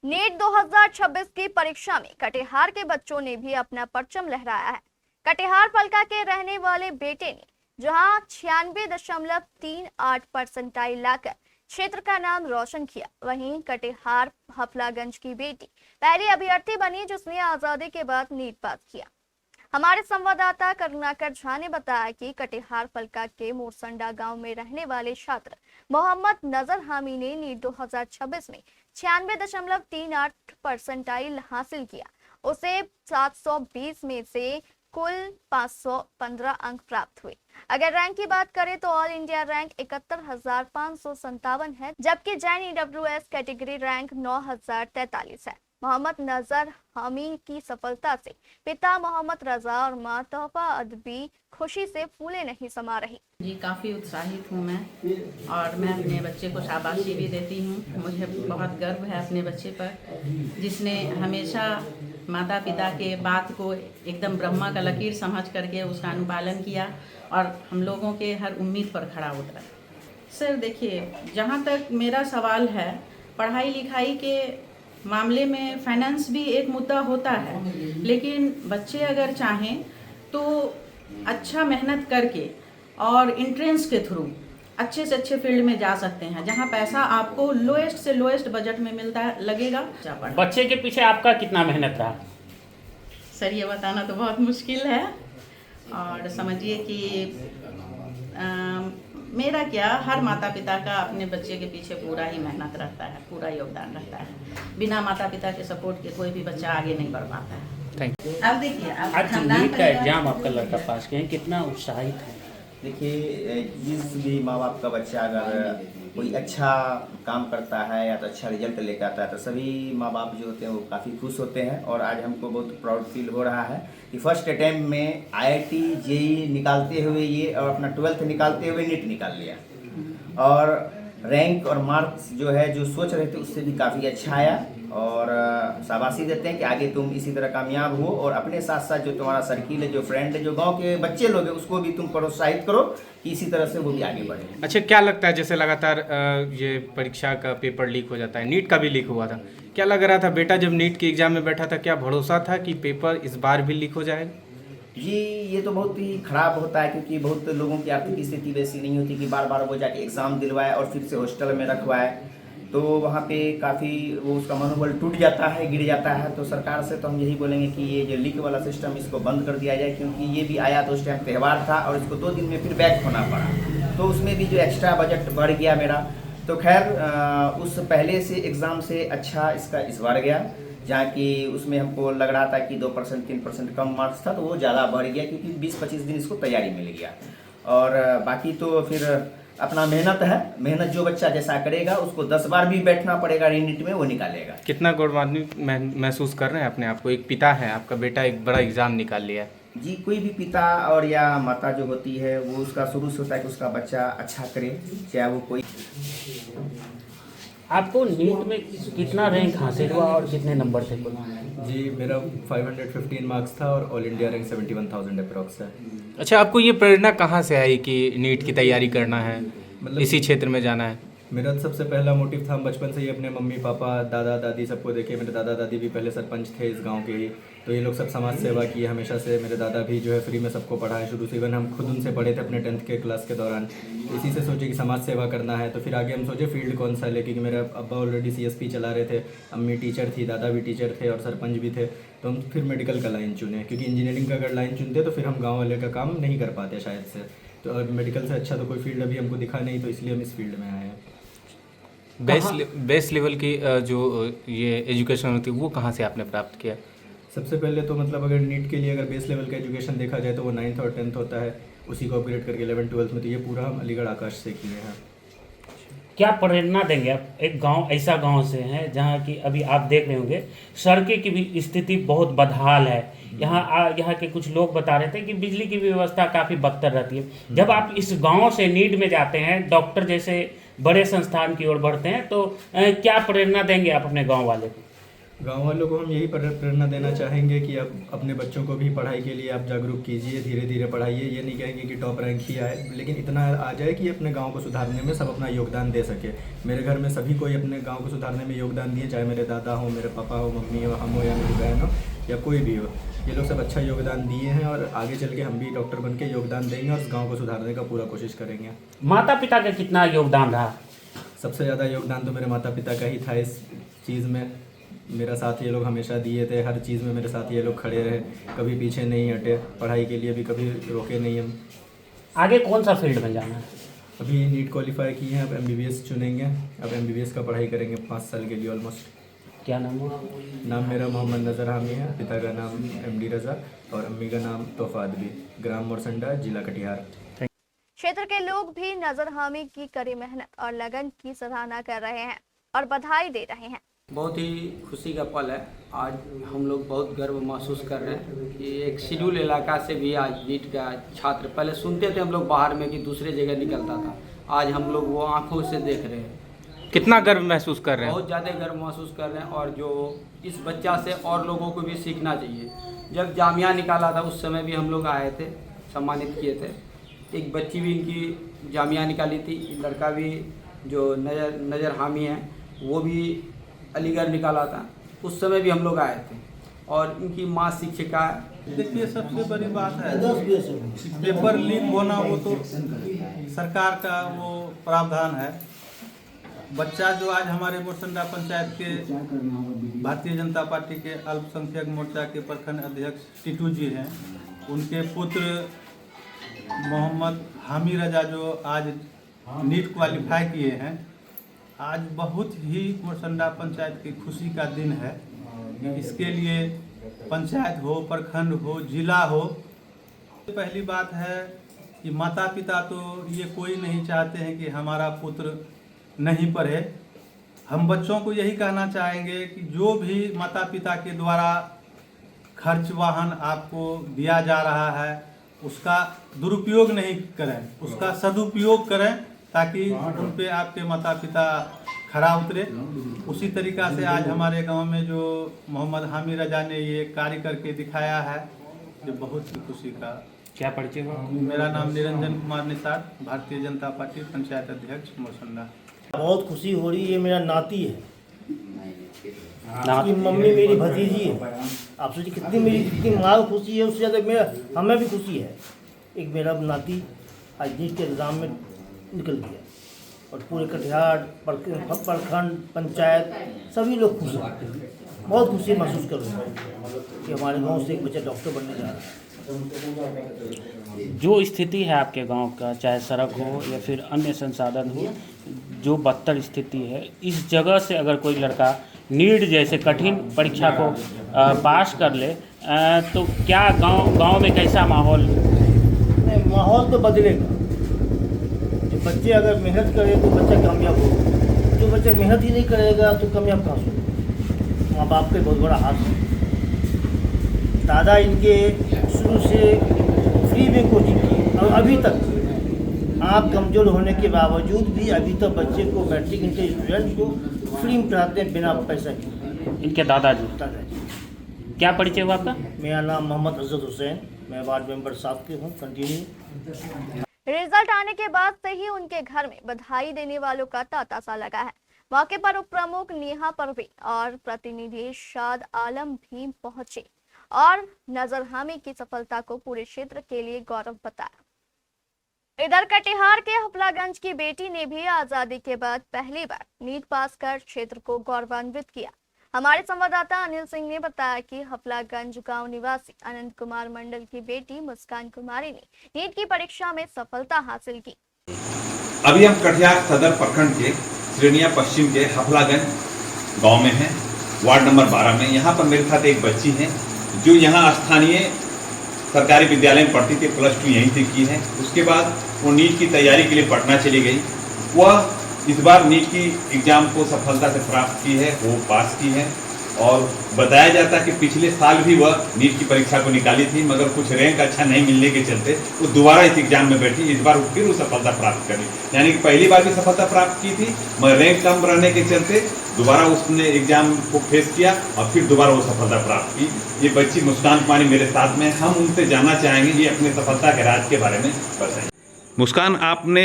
NEET 2026 की परीक्षा में कटिहार के बच्चों ने भी अपना परचम लहराया है। कटिहार फलका के रहने वाले बेटे ने जहां 96.38% लाकर क्षेत्र का नाम रोशन किया, वहीं कटिहार हफलागंज की बेटी पहली अभ्यर्थी बनी जिसने आजादी के बाद नीट पास किया। हमारे संवाददाता करुणाकर झा ने बताया कि कटिहार फलका के मोरसंडा गांव में रहने वाले छात्र मोहम्मद नजर हामी ने नीट 2026 में 96.38% हासिल किया। उसे 720 में से कुल 515 अंक प्राप्त हुए। अगर रैंक की बात करें तो ऑल इंडिया रैंक 71,557 है, जबकि जैन ईडब्ल्यूएस कैटेगरी रैंक 9,043 है। मोहम्मद नजर हामी की सफलता से पिता मोहम्मद रजा और मां तोहफा अदबी खुशी से फूले नहीं समा रही। जी, काफ़ी उत्साहित हूँ मैं, और मैं अपने बच्चे को शाबाशी भी देती हूँ। मुझे बहुत गर्व है अपने बच्चे पर, जिसने हमेशा माता पिता के बात को एकदम ब्रह्मा का लकीर समझ करके उसका अनुपालन किया और हम लोगों के हर उम्मीद पर खड़ा उतरा। सर देखिए, जहाँ तक मेरा सवाल है, पढ़ाई लिखाई के मामले में फाइनेंस भी एक मुद्दा होता है, लेकिन बच्चे अगर चाहें तो अच्छा मेहनत करके और एंट्रेंस के थ्रू अच्छे से अच्छे फील्ड में जा सकते हैं, जहां पैसा आपको लोएस्ट से लोएस्ट बजट में मिलता है लगेगा। बच्चे के पीछे आपका कितना मेहनत रहा? सर ये बताना तो बहुत मुश्किल है, और समझिए कि मेरा क्या, हर माता पिता का अपने बच्चे के पीछे पूरा ही मेहनत रहता है, पूरा योगदान रहता है। बिना माता पिता के सपोर्ट के कोई भी बच्चा आगे नहीं बढ़ पाता है। Thank you. अब देखिए, आज नीट का एग्जाम आपका लड़का पास किया है, कितना उत्साहित है? देखिए, जिस भी माँ बाप का बच्चा अगर कोई अच्छा काम करता है या तो अच्छा रिजल्ट लेकर आता है तो सभी माँ बाप जो होते हैं वो काफ़ी खुश होते हैं। और आज हमको बहुत प्राउड फील हो रहा है कि फर्स्ट अटैम्प्ट में IIT JEE निकालते हुए ये और अपना 12th निकालते हुए नीट निकाल लिया, और रैंक और मार्क्स जो है जो सोच रहे थे उससे भी काफ़ी अच्छा आया। और शाबाशी देते हैं कि आगे तुम इसी तरह कामयाब हो, और अपने साथ साथ जो तुम्हारा सर्किल है, जो फ्रेंड है, जो गांव के बच्चे लोग हैं, उसको भी तुम प्रोत्साहित करो कि इसी तरह से वो भी आगे बढ़े। अच्छा, क्या लगता है, जैसे लगातार ये परीक्षा का पेपर लीक हो जाता है, नीट का भी लीक हुआ था, क्या लग रहा था बेटा जब नीट के एग्जाम में बैठा था, क्या भरोसा था कि पेपर इस बार भी लीक हो जाएगा? जी, ये तो बहुत ही खराब होता है, क्योंकि बहुत लोगों की आर्थिक स्थिति वैसी नहीं होती कि बार बार वो जाके एग्ज़ाम दिलवाए और फिर से हॉस्टल में रखवाए, तो वहाँ पे काफ़ी वो उसका मनोबल टूट जाता है, गिर जाता है। तो सरकार से तो हम यही बोलेंगे कि ये जो लीक वाला सिस्टम इसको बंद कर दिया जाए, क्योंकि ये भी आया तो उस टाइम त्यौहार था और इसको 2 दिन में फिर बैक होना पड़ा, तो उसमें भी जो एक्स्ट्रा बजट बढ़ गया मेरा। तो खैर, उस पहले से एग्ज़ाम से अच्छा इसका इस बार गया, जहाँ कि उसमें हमको लग रहा था कि 2% 3% कम मार्क्स था, तो वो ज़्यादा बढ़ गया, क्योंकि 20-25 दिन इसको तैयारी मिल गया। और बाकी तो फिर अपना मेहनत है, मेहनत जो बच्चा जैसा करेगा उसको 10 बार भी बैठना पड़ेगा रीनीट में, वो निकालेगा। कितना गौरवान्वित महसूस कर रहे हैं अपने आप को? एक पिता है, आपका बेटा एक बड़ा एग्जाम निकाल लिया है। जी, कोई भी पिता और या माता जो होती है वो उसका शुरू से होता है कि उसका बच्चा अच्छा करे, चाहे वो कोई। आपको नीट में कितना रैंक हासिल हुआ और कितने नंबर थे कुल? जी, मेरा 515 मार्क्स था और ऑल इंडिया रैंक 71,000 अप्रॉक्स है। अच्छा, आपको ये प्रेरणा कहाँ से आई कि नीट की तैयारी करना है, मतलब इसी क्षेत्र में जाना है? मेरा सबसे पहला मोटिव था, हम बचपन से ही अपने मम्मी पापा दादा दादी सबको देखे। मेरे दादा दादी भी पहले सरपंच थे इस गांव के ही, तो ये लोग सब समाज सेवा किए हमेशा से। मेरे दादा भी जो है फ्री में सबको पढ़ाए शुरू से, इवन हम खुद उनसे पढ़े थे अपने 10th के क्लास के दौरान। इसी से सोचे कि समाज सेवा करना है, तो फिर आगे हम सोचे फील्ड कौन सा ले, क्योंकि मेरे अब्बा ऑलरेडी CSP चला रहे थे, अम्मी टीचर थी, दादा भी टीचर थे और सरपंच भी थे। तो हम फिर मेडिकल का लाइन चुने, क्योंकि इंजीनियरिंग का अगर लाइन चुनते तो फिर हम गाँव वाले का काम नहीं कर पाते शायद से। तो और मेडिकल से अच्छा तो कोई फील्ड अभी हमको दिखा नहीं, तो इसलिए हम इस फील्ड में आए हैं। बेस लेवल की जो ये एजुकेशन होती है वो कहाँ से आपने प्राप्त किया? सबसे पहले तो मतलब अगर नीट के लिए अगर बेस लेवल का एजुकेशन देखा जाए तो वो 9th और 10th होता है, उसी को अपग्रेड करके 11th 12th में, तो ये पूरा हम अलीगढ़ आकाश से किए हैं। क्या प्रेरणा देंगे आप? एक गांव, ऐसा गांव से हैं जहां की अभी आप देख रहे होंगे सड़कें की भी स्थिति बहुत बदहाल है। यहाँ के कुछ लोग बता रहे थे कि बिजली की व्यवस्था काफ़ी बदतर रहती है। जब आप इस गांव से नीट में जाते हैं, डॉक्टर जैसे बड़े संस्थान की ओर बढ़ते हैं, तो क्या प्रेरणा देंगे आप अपने गांव वाले को? गांव वालों को हम यही प्रेरणा देना चाहेंगे कि आप अपने बच्चों को भी पढ़ाई के लिए आप जागरूक कीजिए, धीरे धीरे पढ़ाइए। ये नहीं कहेंगे कि टॉप रैंक ही आए, लेकिन इतना आ जाए कि अपने गांव को सुधारने में सब अपना योगदान दे सके। मेरे घर में सभी कोई अपने गांव को सुधारने में योगदान दिए, चाहे मेरे दादा हो, मेरे पापा हो, मम्मी हो, हम हो या मेरी बहन हो या कोई भी हो। ये लोग सब अच्छा योगदान दिए हैं और आगे चल के हम भी डॉक्टर बन के योगदान देंगे और इस गाँव को सुधारने का पूरा कोशिश करेंगे। माता पिता का कितना योगदान रहा? सबसे ज़्यादा योगदान तो मेरे माता पिता का ही था इस चीज़ में। मेरा साथ ये लोग हमेशा दिए थे, हर चीज़ में मेरे साथ ये लोग खड़े रहे, कभी पीछे नहीं हटे, पढ़ाई के लिए भी कभी रोके नहीं हम। आगे कौन सा फील्ड में जाना है? अभी नीट क्वालिफाई किए हैं, अब MBBS चुनेंगे। अब MBBS का पढ़ाई करेंगे 5 साल के लिए ऑलमोस्ट। क्या नाम है? नाम मेरा मोहम्मद नज़र हामी है, पिता का नाम MD रज़ा और अम्मी का नाम तोहफा अदबी, ग्राम मोरसंडा, जिला कटिहार। क्षेत्र के लोग भी नजर हामी की कड़ी मेहनत और लगन की सराहना कर रहे हैं और बधाई दे रहे हैं। बहुत ही खुशी का पल है। आज हम लोग बहुत गर्व महसूस कर रहे हैं कि एक शेड्यूल इलाका से भी आज नीट का छात्र, पहले सुनते थे हम लोग बाहर में कि दूसरे जगह निकलता था, आज हम लोग वो आंखों से देख रहे हैं। कितना गर्व महसूस कर रहे हैं? बहुत ज़्यादा गर्व महसूस कर रहे हैं और जो इस बच्चा से और लोगों को भी सीखना चाहिए। जब जामिया निकाला था उस समय भी हम लोग आए थे, सम्मानित किए थे। एक बच्ची भी इनकी जामिया निकाली थी, लड़का भी जो नज़र हामी है वो भी अलीगढ़ निकाला था, उस समय भी हम लोग आए थे और इनकी माँ शिक्षिका है। देखिए, सबसे बड़ी बात है पेपर लीक होना, वो तो सरकार का वो प्रावधान है। बच्चा जो आज हमारे मोरसंडा पंचायत के भारतीय जनता पार्टी के अल्पसंख्यक मोर्चा के प्रखंड अध्यक्ष टीटू जी हैं, उनके पुत्र मोहम्मद हामी रजा जो आज नीट क्वालिफाई किए हैं, आज बहुत ही मोरसंडा पंचायत की खुशी का दिन है। इसके लिए पंचायत हो, प्रखंड हो, जिला हो। पहली बात है कि माता पिता तो ये कोई नहीं चाहते हैं कि हमारा पुत्र नहीं पढ़े। हम बच्चों को यही कहना चाहेंगे कि जो भी माता पिता के द्वारा खर्च वाहन आपको दिया जा रहा है उसका दुरुपयोग नहीं करें, उसका सदुपयोग करें, ताकि उन पे आपके माता पिता खरा उतरे। उसी तरीक़ा से आज हमारे गांव में जो मोहम्मद हामी रजा ने ये कार्य करके दिखाया है, जो बहुत ही खुशी का। क्या परिचय हुआ? मेरा नाम निरंजन कुमार निसार, भारतीय जनता पार्टी पंचायत अध्यक्ष मोरसंडा। बहुत खुशी हो रही है। मेरा नाती है, उसकी मम्मी मेरी भतीजी है। आप सोचिए कितनी माँ को खुशी है, उससे ज़्यादा हमें भी खुशी है। एक मेरा नाती आज नीट के एग्ज़ाम में निकल गया और पूरे कटिहार प्रखंड पंचायत सभी लोग खुश हैं। बहुत खुशी महसूस कर रहे हैं कि हमारे गांव से एक बच्चा डॉक्टर बनने जा रहा है। जो स्थिति है आपके गांव का, चाहे सड़क हो या फिर अन्य संसाधन हो, जो बदतर स्थिति है, इस जगह से अगर कोई लड़का नीट जैसे कठिन परीक्षा को पास कर ले तो क्या गांव में कैसा माहौल? नहीं, माहौल तो बदलेगा। जो बच्चे अगर मेहनत करें तो बच्चा कामयाब होगा, जो बच्चा मेहनत ही नहीं करेगा तो कामयाब कहाँ से होगा? माँ बाप का बहुत बड़ा हाथ है। दादा इनके शुरू से फ्री में कोचिंग की और अभी तक आँख कमज़ोर होने के बावजूद भी अभी तक बच्चे को मैट्रिक इंटर स्टूडेंट को फ्री में पढ़ाते हैं बिना पैसा के। इनके दादाजी। क्या परिचय हुआ आपका? मेरा नाम मोहम्मद अजद हुसैन, मैं वार्ड मेंबर 7 के हूँ। कंटिन्यू। रिजल्ट आने के बाद से ही उनके घर में बधाई देने वालों का तांता सा लगा है। मौके पर उप प्रमुख नेहा परवीन और प्रतिनिधि शाद आलम भी पहुंचे और नजर हामी की सफलता को पूरे क्षेत्र के लिए गौरव बताया। इधर कटिहार के हफलागंज की बेटी ने भी आजादी के बाद पहली बार नीट पास कर क्षेत्र को गौरवान्वित किया। हमारे संवाददाता अनिल सिंह ने बताया कि हफलागंज गांव निवासी अनंत कुमार मंडल की बेटी मुस्कान कुमारी ने नीट की परीक्षा में सफलता हासिल की। अभी हम कटिहार सदर प्रखंड के श्रेणिया पश्चिम के हफलागंज गांव में हैं, वार्ड नंबर 12 में। यहाँ पर मेरे साथ एक बच्ची है जो यहाँ स्थानीय सरकारी विद्यालय में पढ़ती थी, +2 यहीं से की है। उसके बाद वो नीट की तैयारी के लिए पटना चली गई। वह इस बार नीट की एग्जाम को सफलता से प्राप्त की है, वो पास की है और बताया जाता है कि पिछले साल भी वह नीट की परीक्षा को निकाली थी, मगर कुछ रैंक अच्छा नहीं मिलने के चलते वो दोबारा इस एग्जाम में बैठी। इस बार फिर वो सफलता प्राप्त करी, यानी कि पहली बार भी सफलता प्राप्त की थी, मगर रैंक कम रहने के चलते दोबारा उसने एग्जाम को फेस किया और फिर दोबारा वो सफलता प्राप्त की। ये बच्ची मुस्कान कुमारी मेरे साथ में, हम उनसे जानना चाहेंगे ये अपने सफलता के राज के बारे में बताएं। मुस्कान, आपने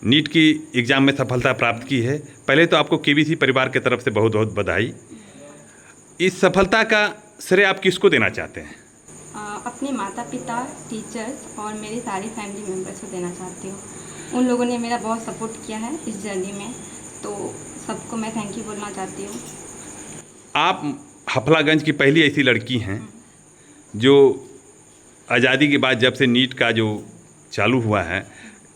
नीट की एग्ज़ाम में सफलता प्राप्त की है। पहले तो आपको केबीसी परिवार की तरफ से बहुत बहुत बधाई। इस सफलता का श्रेय आप किसको देना चाहते हैं? अपने माता पिता, टीचर्स और मेरे सारे फैमिली मेम्बर्स को देना चाहती हूँ। उन लोगों ने मेरा बहुत सपोर्ट किया है इस जर्नी में, तो सबको मैं थैंक यू बोलना चाहती हूँ। आप हफलागंज की पहली ऐसी लड़की हैं जो आज़ादी के बाद जब से नीट का जो चालू हुआ है,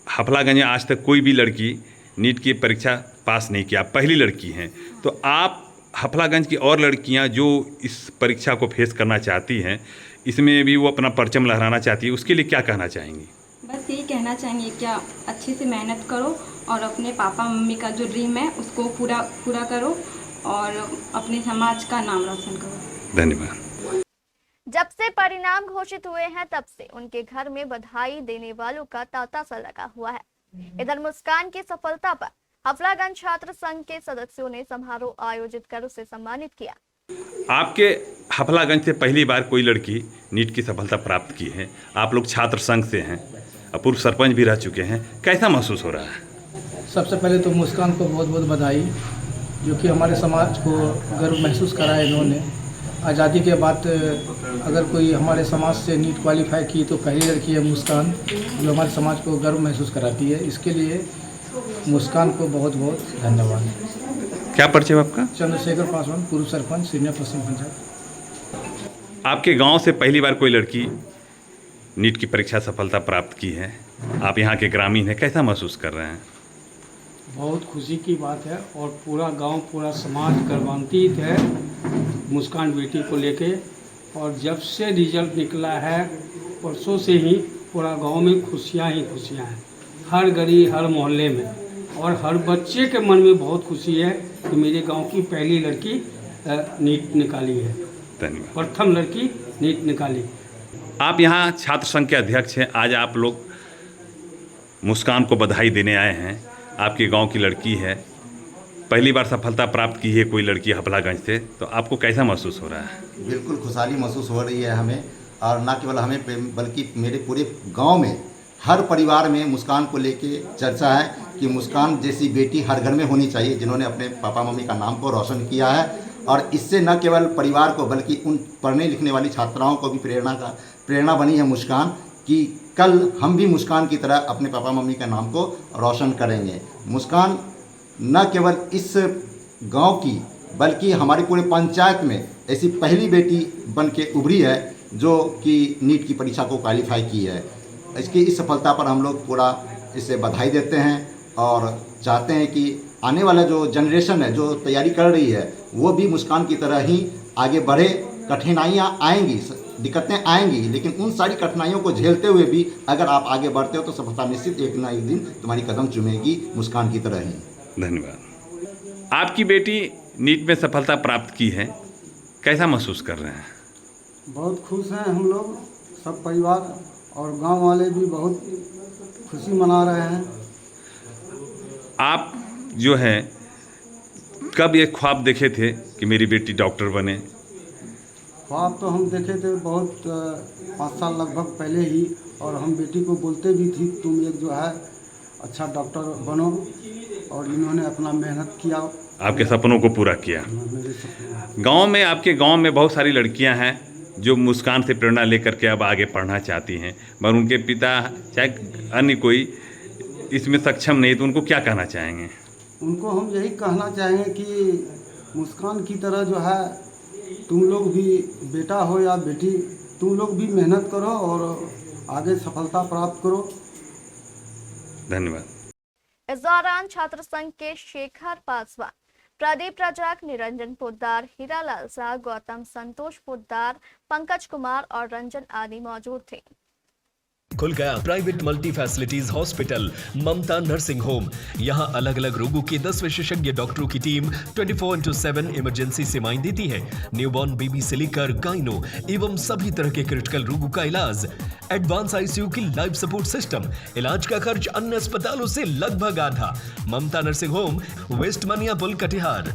हफलागंज में आज तक कोई भी लड़की नीट की परीक्षा पास नहीं किया, पहली लड़की हैं। तो आप हफलागंज की और लड़कियां जो इस परीक्षा को फेस करना चाहती हैं, इसमें भी वो अपना परचम लहराना चाहती है, उसके लिए क्या कहना चाहेंगी? बस यही कहना चाहेंगे क्या अच्छे से मेहनत करो और अपने पापा मम्मी का जो ड्रीम है उसको पूरा करो और अपने समाज का नाम रोशन करो। धन्यवाद। जब से परिणाम घोषित हुए हैं तब से उनके घर में बधाई देने वालों का तांता सा लगा हुआ है। इधर मुस्कान की सफलता पर हफलागंज छात्र संघ के सदस्यों ने समारोह आयोजित कर उसे सम्मानित किया। आपके हफलागंज से पहली बार कोई लड़की नीट की सफलता प्राप्त की है। आप लोग छात्र संघ से हैं, पूर्व सरपंच भी रह चुके हैं, कैसा महसूस हो रहा है? सबसे पहले तो मुस्कान को बहुत बहुत बधाई, जो कि हमारे समाज को गर्व महसूस कराया इन्होंने। आज़ादी के बाद अगर कोई हमारे समाज से नीट क्वालिफाई की तो पहली लड़की है मुस्कान, जो हमारे समाज को गर्व महसूस कराती है। इसके लिए मुस्कान को बहुत बहुत धन्यवाद। क्या परिचय है आपका? चंद्रशेखर पासवान, पूर्व सरपंच, सीनियर पश्चिम पंचायत। आपके गांव से पहली बार कोई लड़की नीट की परीक्षा सफलता प्राप्त की है, आप यहाँ के ग्रामीण हैं, कैसा महसूस कर रहे हैं? बहुत खुशी की बात है और पूरा गांव, पूरा समाज गर्वान्वित है मुस्कान बेटी को लेके। और जब से रिजल्ट निकला है परसों से ही पूरा गांव में खुशियां ही खुशियां हैं, हर गली, हर मोहल्ले में, और हर बच्चे के मन में बहुत खुशी है कि मेरे गांव की पहली लड़की नीट निकाली है। धन्यवाद। प्रथम लड़की नीट निकाली। आप यहाँ छात्र संघ के अध्यक्ष हैं, आज आप लोग मुस्कान को बधाई देने आए हैं। आपके गांव की लड़की है, पहली बार सफलता प्राप्त की है कोई लड़की हफलागंज से, तो आपको कैसा महसूस हो रहा है? बिल्कुल खुशहाली महसूस हो रही है हमें, और ना केवल हमें बल्कि मेरे पूरे गांव में हर परिवार में मुस्कान को लेके चर्चा है कि मुस्कान जैसी बेटी हर घर में होनी चाहिए, जिन्होंने अपने पापा मम्मी का नाम को रोशन किया है। और इससे न केवल परिवार को बल्कि उन पढ़ने लिखने वाली छात्राओं को भी प्रेरणा बनी है मुस्कान, कि कल हम भी मुस्कान की तरह अपने पापा मम्मी का नाम को रोशन करेंगे। मुस्कान न केवल इस गांव की बल्कि हमारी पूरे पंचायत में ऐसी पहली बेटी बन के उभरी है जो कि नीट की परीक्षा को क्वालिफाई की है। इसकी इस सफलता पर हम लोग पूरा इसे बधाई देते हैं और चाहते हैं कि आने वाला जो जनरेशन है जो तैयारी कर रही है वो भी मुस्कान की तरह ही आगे बढ़े। कठिनाइयाँ आएंगी, दिक्कतें आएंगी, लेकिन उन सारी कठिनाइयों को झेलते हुए भी अगर आप आगे बढ़ते हो तो सफलता निश्चित एक ना एक दिन तुम्हारी कदम चूमेगी, मुस्कान की तरह ही। धन्यवाद। आपकी बेटी नीट में सफलता प्राप्त की है, कैसा महसूस कर रहे हैं? बहुत खुश हैं हम लोग, सब परिवार और गांव वाले भी बहुत खुशी मना रहे हैं। आप जो है कब ये ख्वाब देखे थे कि मेरी बेटी डॉक्टर बने? ख्वाब तो हम देखे थे बहुत 5 साल लगभग पहले ही, और हम बेटी को बोलते भी थी तुम एक जो है अच्छा डॉक्टर बनो, और इन्होंने अपना मेहनत किया, आपके सपनों को पूरा किया। गांव में, आपके गांव में बहुत सारी लड़कियां हैं जो मुस्कान से प्रेरणा लेकर के अब आगे पढ़ना चाहती हैं, मगर उनके पिता चाहे अन्य कोई इसमें सक्षम नहीं, तो उनको क्या कहना चाहेंगे? उनको हम यही कहना चाहेंगे कि मुस्कान की तरह जो है तुम लोग भी, बेटा हो या बेटी, तुम लोग भी मेहनत करो और आगे सफलता प्राप्त करो। धन्यवाद। इस दौरान छात्र संघ के शेखर पासवान, प्रदीप रजक, निरंजन पोद्दार, हीरालाल शाह, गौतम, संतोष पोद्दार, पंकज कुमार और रंजन आदि मौजूद थे। खुल गया प्राइवेट मल्टी फैसिलिटीज हॉस्पिटल ममता नर्सिंग होम। यहां अलग अलग रोगों के 10 विशेषज्ञ डॉक्टरों की टीम 24/7 इमरजेंसी सेवाएं देती है। न्यूबॉर्न बेबी से लेकर गाइनो एवं सभी तरह के क्रिटिकल रोगों का इलाज। एडवांस आईसीयू की लाइफ सपोर्ट सिस्टम। इलाज का खर्च अन्य अस्पतालों से लगभग आधा। ममता नर्सिंग होम, वेस्ट मनियापुल, कटिहार।